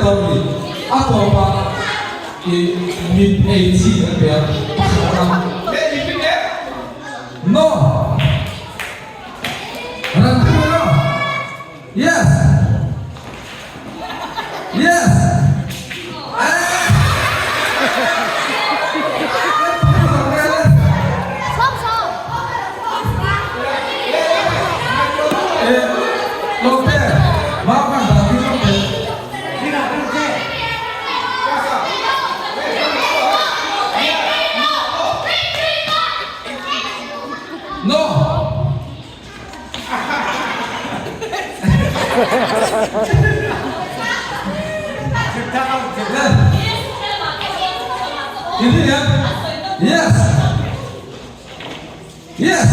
story. Apa apa? Mid AC ya. No. No. Yes. Yes. Yes. Yes.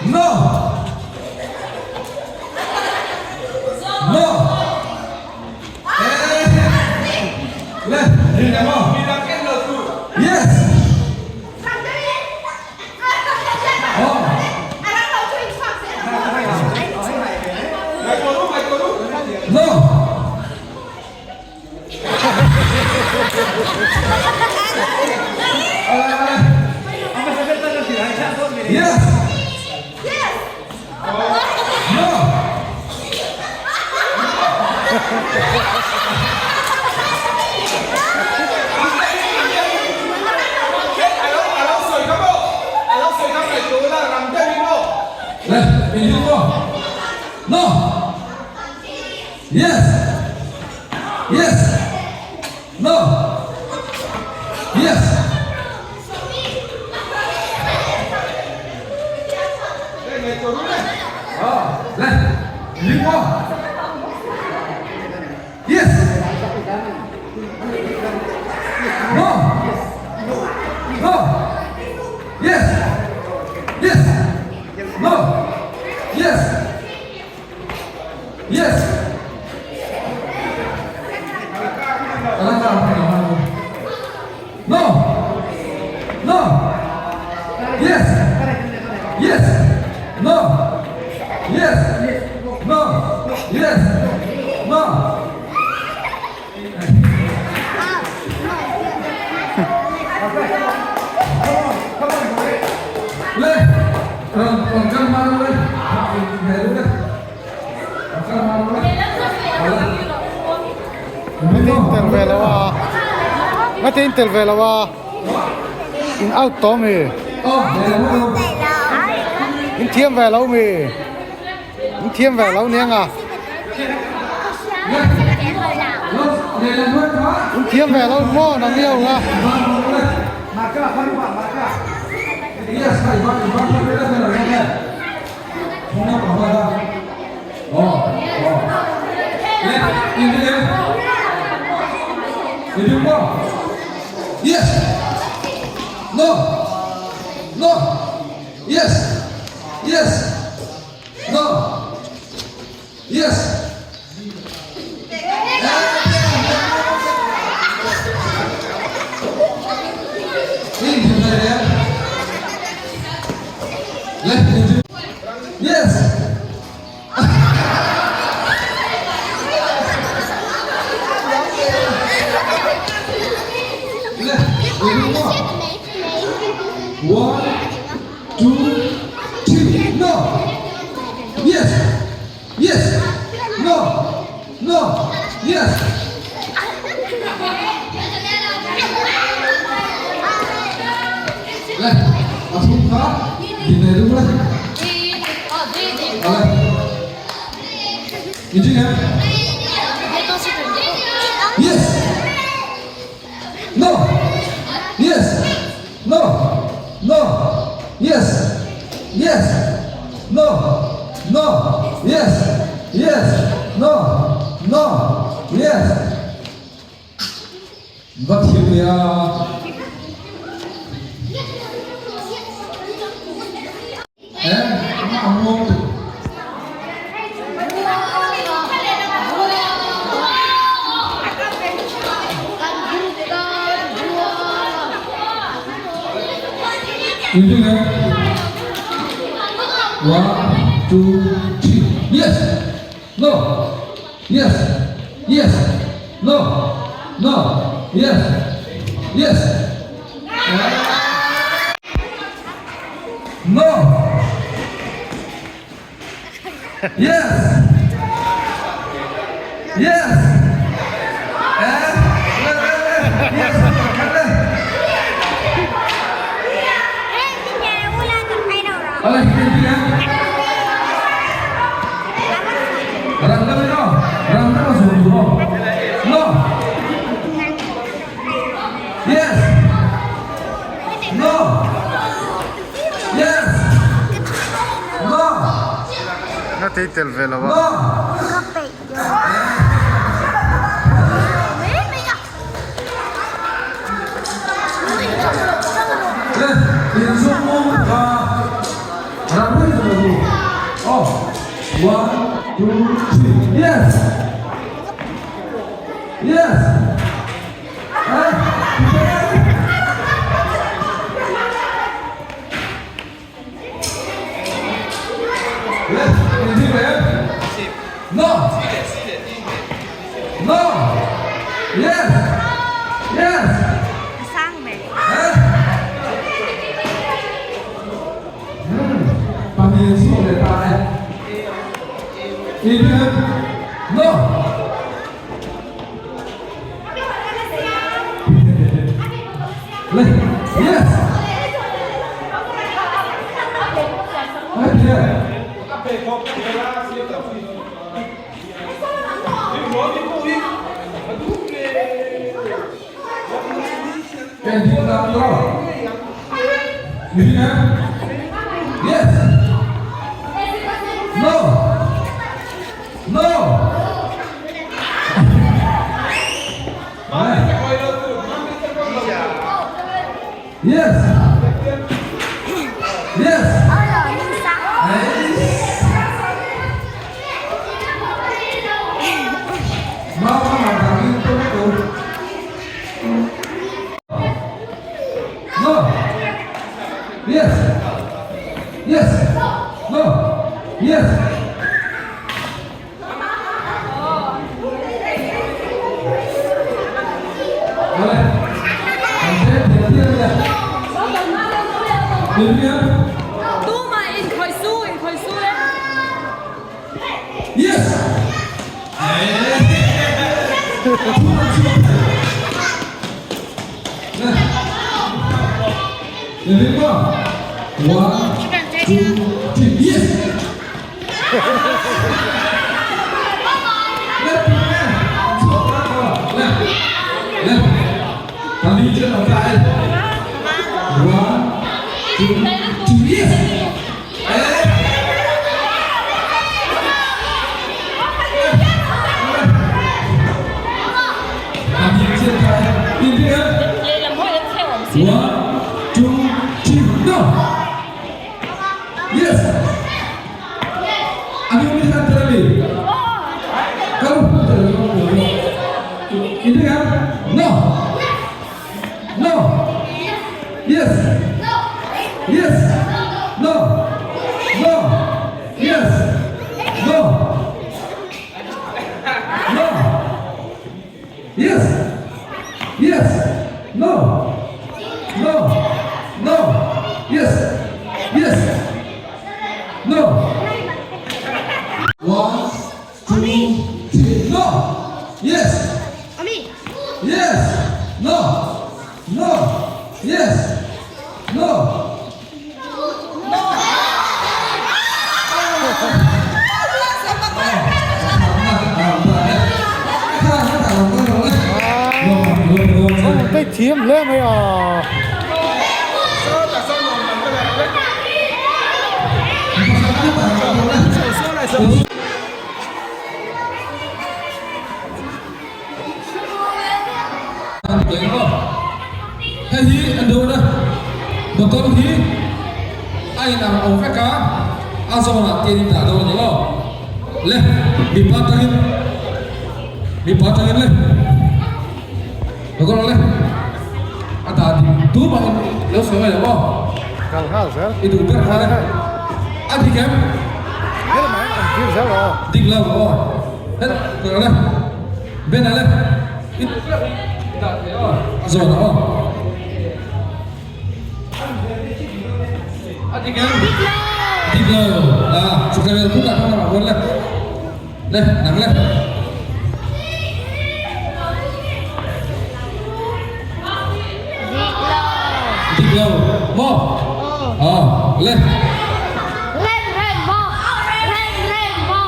No. No. Yes. No. Yes. Yes. No. No. Yes. Yes. No. Yes. Yes. No. No. Yes. Yes. No. Yes. Yes. No. No. Yes. Yes. No. Yes. No. Yes. No. Lên. Còn cân mang lên. Về luôn đấy. Cân mang lên. Matin velawa. Matin velawa. In out Tommy. In thiêm về lâu mì. In thiêm về lâu niang à. In thiêm về lâu mò đang nhiều à. Yes. No. No. Yes. Yes. No. Yes. Yes. One, two, three. No. Yes. Yes. No. No. Yes. Lên, ở xuống đó, nhìn này đúng lên. Lên. Nhìn chưa em? Yes. No. Yes. No. No. Yes. Yes. No. No. Yes. Yes. No. No. Yes. Bất hiếu kìa. Em không ngon. Ini kan? 1, 2, 3. Yes. No. Yes. Yes. No. No. Yes. Yes. No. Yes. Yes. Yes. Oleh pimpinan. Rangka mana? Rangka masuk dulu. No. Yes. No. Yes. No. Nó tí tiền về là No. vợ. Tiền số môn và răng hết rồi đủ. Oh, 1, 2, 3. Yes. Yes. Yes. No. No. Yes. Yes. Panggil semua letak ini no. Yes. Yes. No. No. Yes. Yes. Mama makan itu. No. Yes. Yes. No. Yes. Boleh. Tú mà in khỏi su đấy. Yes. Ini apa? 1, 2, 3. Yes. Left. Tadi chưa đọc lại. 1, 2, 3. Yes. Tadi chưa đọc lại. Ini kan? 1, 2, 3. No. Yes. Ada yang bisa terlebih. Kamu ini kan? No. No. Yes. Yes. No. No. Yes. No. No. Yes. Yes. No. No. No. Yes. Yes. No. 1, 2, 3. No. Yes. Yes. No. No. Yes. No. Cái thiếm lên mày à. Hay hi anh đâu đó, một con hi, ai làm ông phép cá, ăn xong là tiền trả đâu nhỉ lo, lên, bị bắt tangin lên, một con lên, anh ta tú mà léo sớm này được không? Kalau hal sel. Itu kan ada. Adi kem. Thế là máy làm kêu sel rồi. Dig lâu rồi. Hết rồi đây. Bên này đây. Ít. Đặt thế rồi. Rồi đó. Adi kem. Dig lâu. Chúng ta bây giờ cũng đặt không nào quân lên. Đây, nắng lên. Dig lâu. Mo. Lên. Lên bò. Lên bò.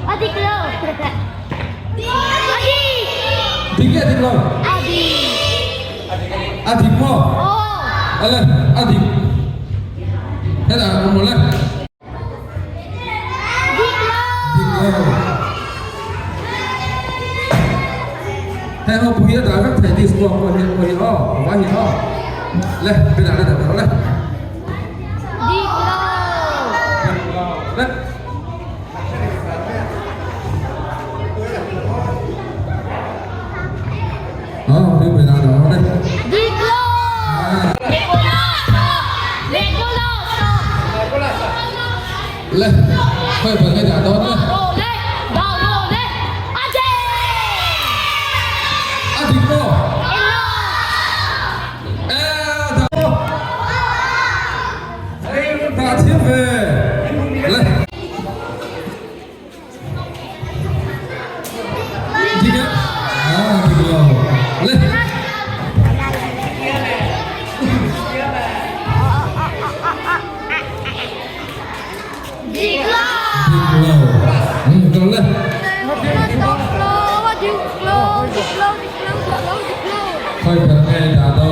Adi kilo. Adi. Dig ya dig lâu. Adi. Adi mo. Lên, Adi. Thế là một lên. Dig lâu. Thế họ bùi đã các thầy đi xuống của hiện họ, và hiện họ. Lên, bên nào lên, đó lên. Lên. Đi bên nào đó đây. Lên, quay về cái nhà đó nữa. Adi mo. Ta tiếp về. Lên. Đi nữa. Đi lâu. Lên. Đi lâu. Còn lên. Quay về cái nhà đó.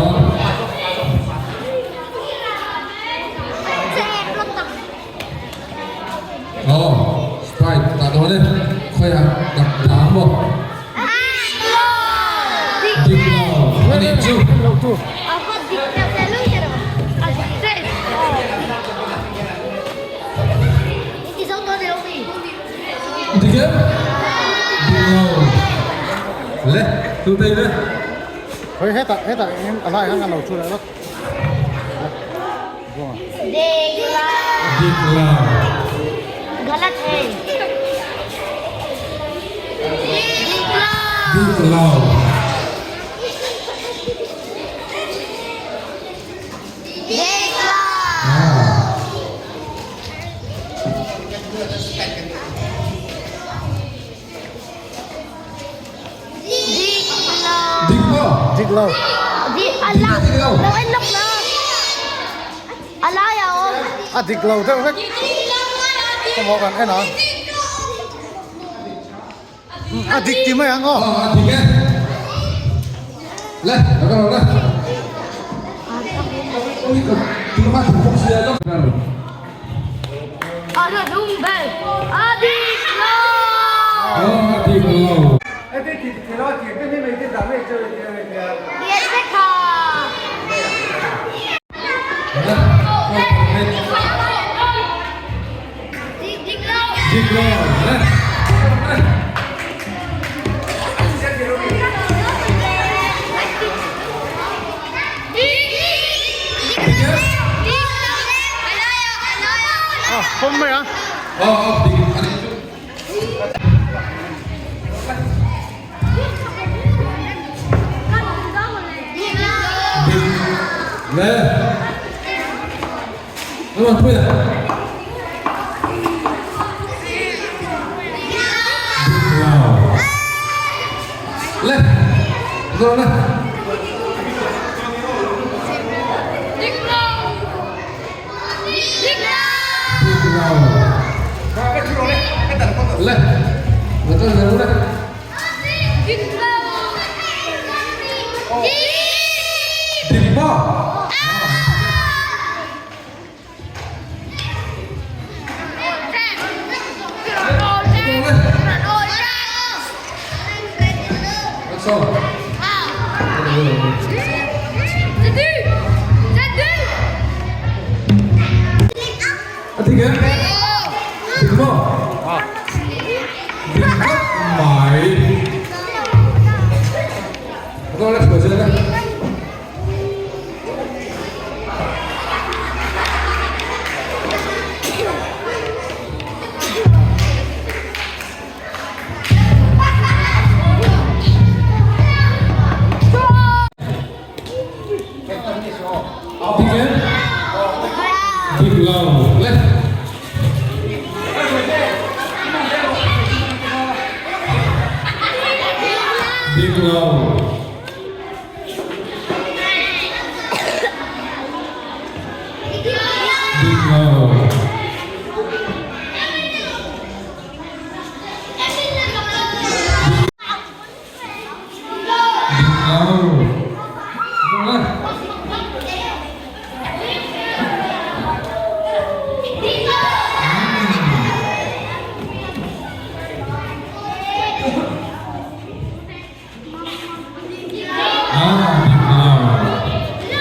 Right, đặt đó lên. Khoai đặt đá một. Dig lâu. Anh em chú. Dig kem. Dig lâu. Lên, tụi tay lên. Thôi hết tại em ở lại ăn đầu chua lại đó. Rồi. Dig lâu. गलत है Dig lâu. Dig mo. Dig lâu. Allah đâu anh lúc đó Allah ya Dig lâu thế hết. Không có cần cái nào. Dig thì mới ăn ngon. Adi kem. Lên, đó con lên. Ôi, chúng ta thử không xe lắm. Ada dumbe Adi Adi lâu. Yes ka Dig lâu. Lên. Không mày á. Dig. Lên. Đúng rồi, thôi à. Lên. Rồi lên. Lên. Rồi cho giờ đây. Dig bo. Xong. Dig kem. Dig bo. Dig mày. Con lại sửa chơi đây.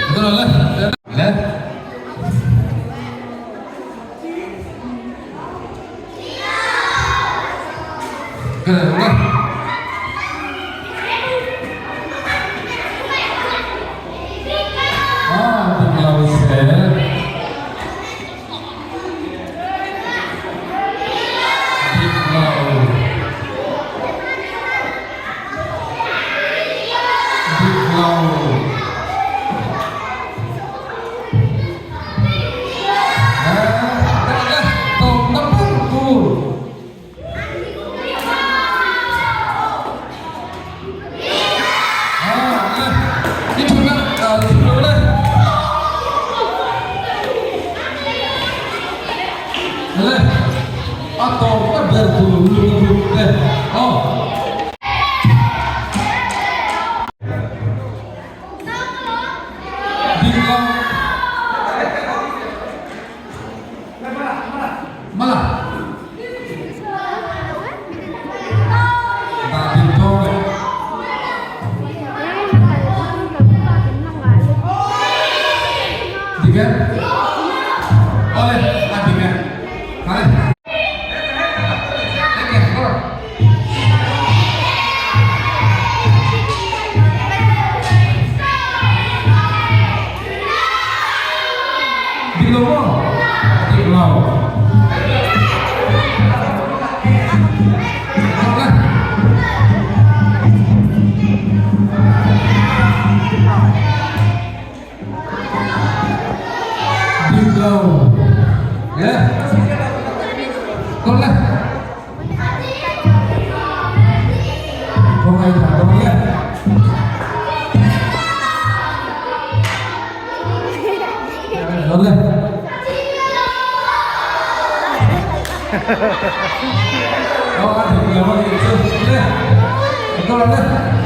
Betul lah. Lihat. Keren. Atau pada dulu oh Inkhawm malah tak pintu tiga oleh adiknya kalian ya, boleh. Boleh. Boleh. Oh, ada yang itu. Boleh. Betul, boleh.